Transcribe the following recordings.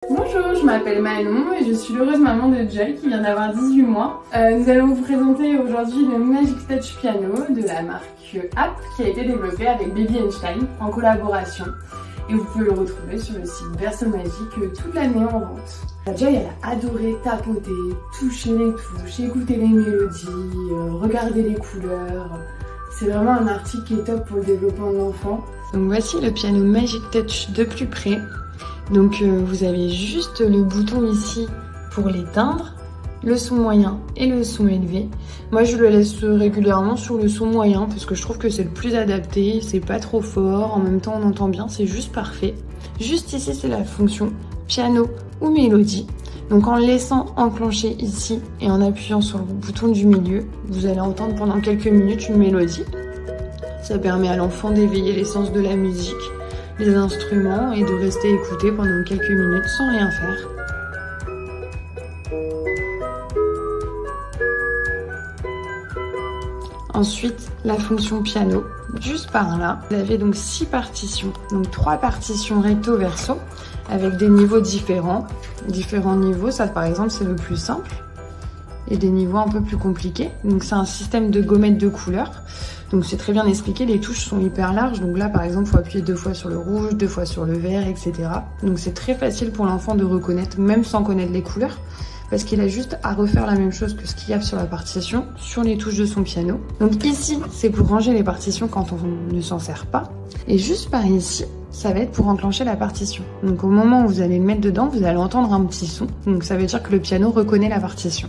Bonjour, je m'appelle Manon et je suis l'heureuse maman de Joy qui vient d'avoir 18 mois. Nous allons vous présenter aujourd'hui le Magic Touch Piano de la marque App qui a été développé avec Baby Einstein en collaboration. Et vous pouvez le retrouver sur le site Berceau Magique toute l'année en vente. Joy, elle a adoré tapoter, toucher les touches, écouter les mélodies, regarder les couleurs. C'est vraiment un article qui est top pour le développement de l'enfant. Donc voici le piano Magic Touch de plus près. Donc vous avez juste le bouton ici pour l'éteindre, le son moyen et le son élevé. Moi je le laisse régulièrement sur le son moyen parce que je trouve que c'est le plus adapté, c'est pas trop fort, en même temps on entend bien, c'est juste parfait. Juste ici c'est la fonction piano ou mélodie. Donc en le laissant enclencher ici et en appuyant sur le bouton du milieu, vous allez entendre pendant quelques minutes une mélodie. Ça permet à l'enfant d'éveiller l'essence de la musique, les instruments et de rester écouté pendant quelques minutes sans rien faire. Ensuite, la fonction piano, juste par là. Vous avez donc 6 partitions, donc 3 partitions recto verso avec des niveaux différents. Différents niveaux, ça par exemple c'est le plus simple. Et des niveaux un peu plus compliqués. Donc c'est un système de gommettes de couleurs. Donc c'est très bien expliqué, les touches sont hyper larges. Donc là par exemple, il faut appuyer 2 fois sur le rouge, 2 fois sur le vert, etc. Donc c'est très facile pour l'enfant de reconnaître, même sans connaître les couleurs. Parce qu'il a juste à refaire la même chose que ce qu'il y a sur la partition, sur les touches de son piano. Donc ici, c'est pour ranger les partitions quand on ne s'en sert pas. Et juste par ici, ça va être pour enclencher la partition. Donc au moment où vous allez le mettre dedans, vous allez entendre un petit son. Donc ça veut dire que le piano reconnaît la partition.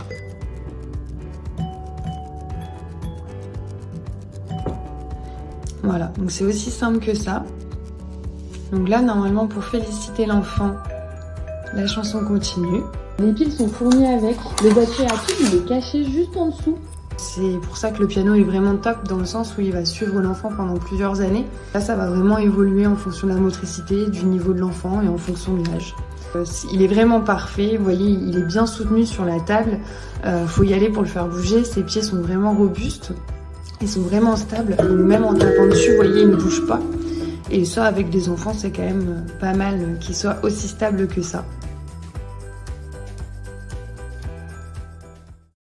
Voilà, donc c'est aussi simple que ça. Donc là, normalement, pour féliciter l'enfant, la chanson continue. Les piles sont fournies avec. Le boîtier à piles, il est caché juste en dessous. C'est pour ça que le piano est vraiment top, dans le sens où il va suivre l'enfant pendant plusieurs années. Là, ça va vraiment évoluer en fonction de la motricité, du niveau de l'enfant et en fonction de l'âge. Il est vraiment parfait, vous voyez, il est bien soutenu sur la table. Faut y aller pour le faire bouger, ses pieds sont vraiment robustes. Ils sont vraiment stables, même en tapant dessus, vous voyez, ils ne bougent pas. Et ça, avec des enfants, c'est quand même pas mal qu'ils soient aussi stables que ça.